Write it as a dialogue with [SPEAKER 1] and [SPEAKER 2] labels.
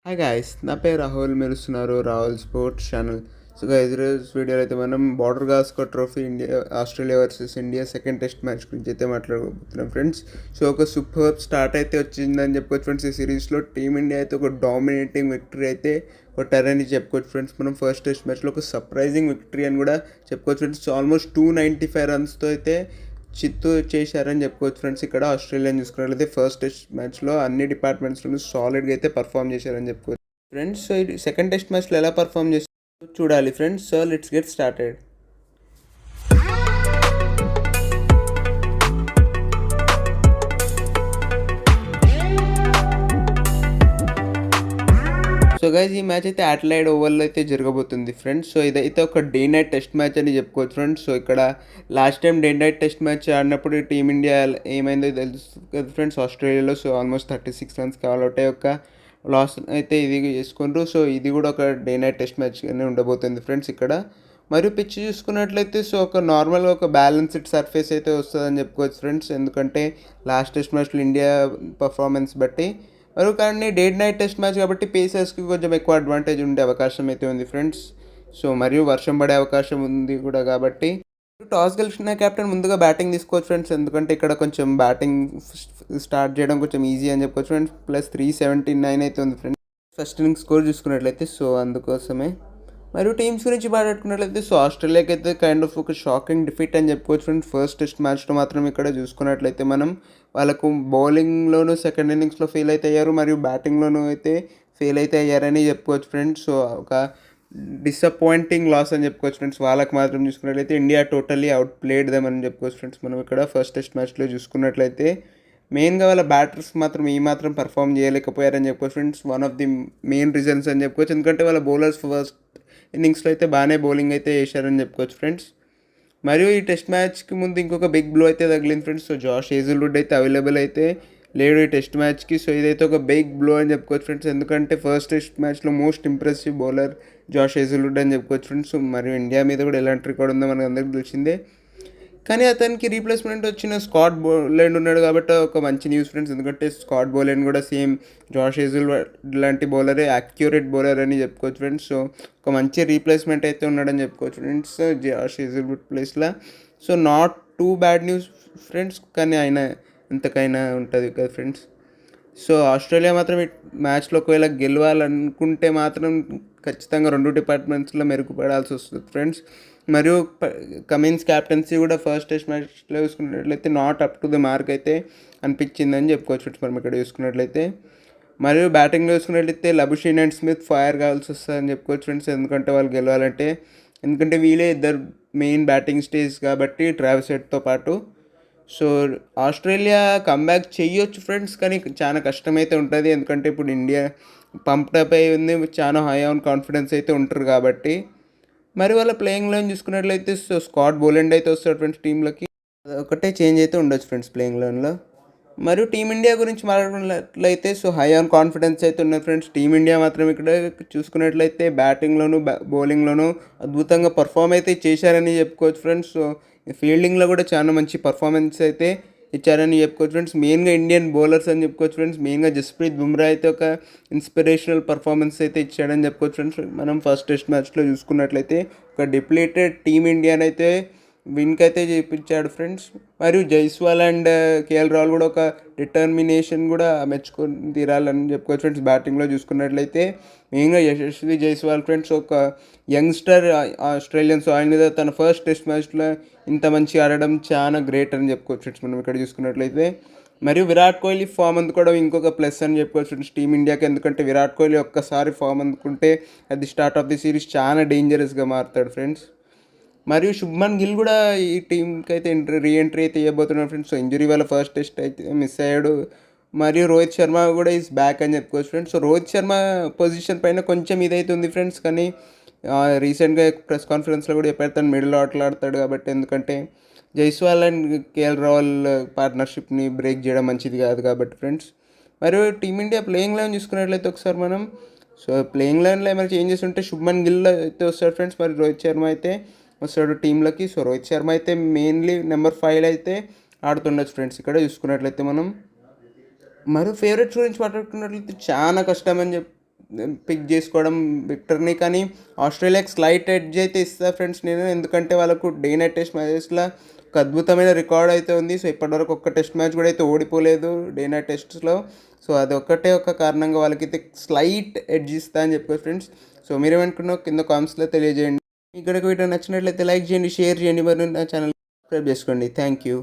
[SPEAKER 1] Hi guys, నా పేరు రాహుల్. మీరు చూస్తున్నారు Rahul sports channel. So guys, ఈరోజు వీడియోలో అయితే మనం Border Gavaskar trophy India Australia versus India second test match గురించి అయితే మాట్లాడబోతున్నాం ఫ్రెండ్స్. సో ఒక సూపర్ స్టార్ట్ అయితే వచ్చిందని చెప్పుకోవచ్చు ఫ్రెండ్స్. ఈ సిరీస్లో టీమిండియా అయితే ఒక డామినేటింగ్ విక్టరీ అయితే కొట్టారని చెప్పుకోవచ్చు ఫ్రెండ్స్. మనం ఫస్ట్ టెస్ట్ మ్యాచ్లో ఒక సర్ప్రైజింగ్ విక్టరీ అని కూడా చెప్పుకోవచ్చు ఫ్రెండ్స్. సో ఆల్మోస్ట్ 295 రన్స్తో అయితే చిత్తు చేశారని చెప్పుకోవచ్చు ఫ్రెండ్స్. ఇక్కడ ఆస్ట్రేలియాని చూసుకున్నట్లయితే ఫస్ట్ టెస్ట్ మ్యాచ్లో అన్ని డిపార్ట్మెంట్స్లోనూ సాలిడ్గా అయితే పర్ఫామ్ చేశారని చెప్పుకోవచ్చు ఫ్రెండ్స్. సో ఇది సెకండ్ టెస్ట్ మ్యాచ్లో ఎలా పర్ఫామ్ చేస్తారో చూడాలి friends. So let's get started. So guys, ఈ మ్యాచ్ అయితే అడ్లైడ్ ఓవర్లో అయితే జరగబోతుంది ఫ్రెండ్స్. సో ఇదైతే ఒక డే నైట్ టెస్ట్ మ్యాచ్ అని చెప్పుకోవచ్చు ఫ్రెండ్స్. సో ఇక్కడ last time day night test match ఆడినప్పుడు టీమిండియా ఏమైందో తెలుసు కదా ఫ్రెండ్స్, ఆస్ట్రేలియాలో. సో ఆల్మోస్ట్ 36 రన్స్ కావాలంటే ఒక లాస్ అయితే ఇది చేసుకుంటారు. సో ఇది కూడా ఒక డే నైట్ టెస్ట్ మ్యాచ్ అని ఉండబోతుంది ఫ్రెండ్స్ ఇక్కడ. మరియు పిచ్ చూసుకున్నట్లయితే సో ఒక నార్మల్గా ఒక బ్యాలెన్స్డ్ సర్ఫేస్ అయితే వస్తుందని చెప్పుకోవచ్చు ఫ్రెండ్స్. ఎందుకంటే లాస్ట్ టెస్ట్ మ్యాచ్లో ఇండియా పర్ఫార్మెన్స్ బట్టి మరియు కానీ డే నైట్ టెస్ట్ మ్యాచ్ కాబట్టి పేసర్స్కి కొంచెం ఎక్కువ అడ్వాంటేజ్ ఉండే అవకాశం అయితే ఉంది ఫ్రెండ్స్. సో మరియు వర్షం పడే అవకాశం ఉంది కూడా కాబట్టి టాస్ గెలిచిన కెప్టెన్ ముందుగా బ్యాటింగ్ తీసుకోవచ్చు ఫ్రెండ్స్. ఎందుకంటే ఇక్కడ కొంచెం బ్యాటింగ్ స్టార్ట్ చేయడం కొంచెం ఈజీ అని చెప్పొచ్చు ఫ్రెండ్స్. ప్లస్ 379 అయితే ఉంది ఫ్రెండ్స్ ఫస్ట్ ఇన్నింగ్స్ స్కోర్ చూసుకున్నట్లయితే. సో అందుకోసమే మరియు టీమ్స్ గురించి మాట్లాడుకున్నట్లయితే సో ఆస్ట్రేలియాకి అయితే కైండ్ ఆఫ్ ఒక షాకింగ్ డిఫీట్ అని చెప్పుకోవచ్చు ఫ్రెండ్స్. ఫస్ట్ టెస్ట్ మ్యాచ్లో మాత్రం ఇక్కడ చూసుకున్నట్లయితే మనం వాళ్ళకు బౌలింగ్లోనూ సెకండ్ ఇన్నింగ్స్లో ఫెయిల్ అయితే అయ్యారు, మరియు బ్యాటింగ్లోనూ అయితే ఫెయిల్ అయితే అయ్యారని చెప్పుకోవచ్చు ఫ్రెండ్స్. సో ఒక డిసప్పాయింటింగ్ లాస్ అని చెప్పుకోవచ్చు ఫ్రెండ్స్. వాళ్ళకి మాత్రం చూసుకున్నట్లయితే India totally out played them అని చెప్పుకోవచ్చు ఫ్రెండ్స్. మనం ఇక్కడ ఫస్ట్ టెస్ట్ మ్యాచ్లో చూసుకున్నట్లయితే మెయిన్గా వాళ్ళ బ్యాటర్స్ మాత్రం ఈ మాత్రం పర్ఫామ్ చేయలేకపోయారని చెప్పుకోవచ్చు friends. One of the main reasons అని చెప్పుకోవచ్చు. ఎందుకంటే వాళ్ళ బౌలర్స్ ఫస్ట్ ఇన్నింగ్స్లో అయితే బాగానే బౌలింగ్ అయితే వేశారని చెప్పుకోవచ్చు ఫ్రెండ్స్. మరియు ఈ టెస్ట్ మ్యాచ్కి ముందు ఇంకొక బిగ్ బ్లో అయితే తగిలింది ఫ్రెండ్స్. సో జాష్ హేజల్వుడ్ అయితే అవైలబుల్ అయితే లేడు ఈ టెస్ట్ మ్యాచ్కి. సో ఇదైతే ఒక బిగ్ బ్లో అని చెప్పుకోవచ్చు ఫ్రెండ్స్. ఎందుకంటే ఫస్ట్ టెస్ట్ మ్యాచ్లో most impressive bowler Josh Hazlewood అని చెప్పుకోవచ్చు ఫ్రెండ్స్. సో మరియు ఇండియా మీద కూడా ఎలాంటి రికార్డ్ ఉందో మనకు అందరికీ తెలిసిందే. కానీ అతనికి రీప్లేస్మెంట్ వచ్చిన స్కాట్ బోలాండ్ ఉన్నాడు కాబట్టి ఒక మంచి న్యూస్ ఫ్రెండ్స్. ఎందుకంటే స్కాట్ బోలాండ్ కూడా సేమ్ జాష్ హేజల్వుడ్ లాంటి బౌలరే, యాక్యురేట్ బౌలర్ అని చెప్పుకోవచ్చు ఫ్రెండ్స్. సో ఒక మంచి రీప్లేస్మెంట్ అయితే ఉన్నాడని చెప్పుకోవచ్చు ఫ్రెండ్స్ జాష్ హేజల్వుడ్ ప్లేస్లో. So not too bad news friends, కానీ ఆయన ఎంతకైనా ఉంటుంది కదా ఫ్రెండ్స్. సో ఆస్ట్రేలియా మాత్రం ఈ మ్యాచ్లో ఒకవేళ గెలవాలనుకుంటే మాత్రం ఖచ్చితంగా రెండు డిపార్ట్మెంట్స్లో మెరుగుపడాల్సి వస్తుంది ఫ్రెండ్స్. మరియు కమిన్స్ క్యాప్టెన్సీ కూడా ఫస్ట్ టెస్ట్ మ్యాచ్లో చూసుకున్నట్లయితే not up to the mark అయితే అనిపించిందని చెప్పుకోవచ్చు ఫ్రెండ్స్. మనం ఇక్కడ చూసుకున్నట్లయితే మరియు బ్యాటింగ్లో చూసుకున్నట్లయితే లబుషేన్ అండ్ స్మిత్ ఫైర్ కావాల్సి వస్తుందని చెప్పుకోవచ్చు ఫ్రెండ్స్. ఎందుకంటే వాళ్ళు గెలవాలంటే, ఎందుకంటే వీళ్ళే ఇద్దరు మెయిన్ బ్యాటింగ్ స్టేజ్ కాబట్టి ట్రావిస్ హెడ్తో పాటు. సో ఆస్ట్రేలియా కంబ్యాక్ చేయొచ్చు ఫ్రెండ్స్, కానీ చాలా కష్టమైతే ఉంటుంది. ఎందుకంటే ఇప్పుడు ఇండియా పంప్డప్ అయి ఉంది, చాలా హై ఆన్ కాన్ఫిడెన్స్ అయితే ఉంటారు కాబట్టి. మరి వాళ్ళ ప్లేయింగ్ లైన్ చూసుకున్నట్లయితే సో స్కాట్ బోలాండ్ అయితే వస్తాడు ఫ్రెండ్స్ టీంలోకి. ఒకటే చేంజ్ అయితే ఉండొచ్చు ఫ్రెండ్స్ ప్లేయింగ్ లైన్లో. మరియు టీమిండియా గురించి మాట్లాడుకున్నట్లయితే సో హై ఆన్ కాన్ఫిడెన్స్ అయితే ఉన్నారు ఫ్రెండ్స్. టీమిండియా మాత్రం ఇక్కడ చూసుకున్నట్లయితే బ్యాటింగ్లోను బౌలింగ్లోనూ అద్భుతంగా పర్ఫామ్ అయితే చేశారని చెప్పుకోవచ్చు ఫ్రెండ్స్. సో ఫీల్డింగ్లో కూడా చాలా మంచి పర్ఫార్మెన్స్ అయితే ఇచ్చారని చెప్పుకోవచ్చు ఫ్రెండ్స్. మెయిన్గా ఇండియన్ బౌలర్స్ అని చెప్పుకోవచ్చు ఫ్రెండ్స్. మెయిన్గా జస్ప్రీత్ బుమ్రా అయితే ఒక ఇన్స్పిరేషనల్ పర్ఫార్మెన్స్ అయితే ఇచ్చాడని చెప్పుకోవచ్చు ఫ్రెండ్స్. మనం ఫస్ట్ టెస్ట్ మ్యాచ్లో చూసుకున్నట్లయితే ఒక డిప్లీటెడ్ టీమ్ ఇండియాని అయితే విన్కి అయితే చేయించాడు ఫ్రెండ్స్. మరియు జైస్వాల్ అండ్ కేఎల్ రాహుల్ కూడా ఒక డిటర్మినేషన్ కూడా మెచ్చుకొని తీరాలని చెప్పుకోవచ్చు ఫ్రెండ్స్. బ్యాటింగ్లో చూసుకున్నట్లయితే మెయిన్గా యశస్వి జైస్వాల్ ఫ్రెండ్స్ ఒక యంగ్స్టర్ ఆస్ట్రేలియన్. సో ఆయన మీద తన ఫస్ట్ టెస్ట్ మ్యాచ్లో ఇంత మంచి ఆడడం చాలా గ్రేట్ అని చెప్పుకోవచ్చు ఫ్రెండ్స్ మనం ఇక్కడ చూసుకున్నట్లయితే. మరియు విరాట్ కోహ్లీ ఫామ్ అందుకోవడం ఇంకొక ప్లస్ అని చెప్పుకోవచ్చు ఫ్రెండ్స్ టీమిండియాకి. ఎందుకంటే విరాట్ కోహ్లీ ఒక్కసారి ఫామ్ అందుకుంటే అది స్టార్ట్ ఆఫ్ ది సిరీస్ చాలా డేంజరస్గా మారుతాడు ఫ్రెండ్స్. మరియు శుభ్మన్ గిల్ కూడా ఈ టీంకి అయితే రీఎంట్రీ అయితే ఇవ్వబోతున్నాడు ఫ్రెండ్స్. సో ఇంజరీ వల్ల ఫస్ట్ టెస్ట్ అయితే మిస్ అయ్యాడు. మరియు రోహిత్ శర్మ కూడా ఈజ్ బ్యాక్ అని చెప్పుకోవచ్చు friends. So Rohit Sharma position పైన కొంచెం ఇదైతే ఉంది ఫ్రెండ్స్, కానీ రీసెంట్గా ప్రెస్ కాన్ఫరెన్స్లో కూడా చెప్పారు తను మిడిల్ ఆటలాడతాడు కాబట్టి. ఎందుకంటే జైస్వాల్ అండ్ కేఎల్ రాహుల్ పార్ట్నర్షిప్ని బ్రేక్ చేయడం మంచిది కాదు కాబట్టి ఫ్రెండ్స్. మరియు టీమిండియా ప్లేయింగ్ లైన్ చూసుకున్నట్లయితే ఒకసారి మనం సో ప్లేయింగ్ లైన్లో ఏమైనా చేంజెస్ ఉంటే శుభ్మన్ గిల్ అయితే వస్తాడు ఫ్రెండ్స్. మరి రోహిత్ శర్మ అయితే వస్తాడు టీంలోకి. సో రోహిత్ శర్మ అయితే మెయిన్లీ నెంబర్ 5 అయితే ఆడుతుండొచ్చు ఫ్రెండ్స్ ఇక్కడ చూసుకున్నట్లయితే మనం. మరియు ఫేవరెట్స్ గురించి మాట్లాడుకున్నట్లయితే చాలా కష్టం అని పిక్ చేసుకోవడం బెటర్ని. కానీ ఆస్ట్రేలియాకి స్లైట్ ఎడ్జ్ అయితే ఇస్తా ఫ్రెండ్స్ నేను, ఎందుకంటే వాళ్ళకు డే నైట్ టెస్ట్ మ్యాచెస్లో ఒక అద్భుతమైన రికార్డ్ అయితే ఉంది. సో ఇప్పటివరకు ఒక్క టెస్ట్ మ్యాచ్ కూడా అయితే ఓడిపోలేదు డే నైట్ టెస్ట్స్లో. సో అది ఒక్కటే ఒక కారణంగా వాళ్ళకైతే స్లైట్ ఎడ్జ్ ఇస్తా అని చెప్పుకోవచ్చు ఫ్రెండ్స్. సో మీరేమనుకున్నావు కింద కామెంట్స్లో తెలియజేయండి. మీకు కనుక వీడియో నచ్చినట్లయితే లైక్ చేయండి, షేర్ చేయండి, మరియు నా ఛానల్ సబ్స్క్రైబ్ చేసుకోండి. Thank you.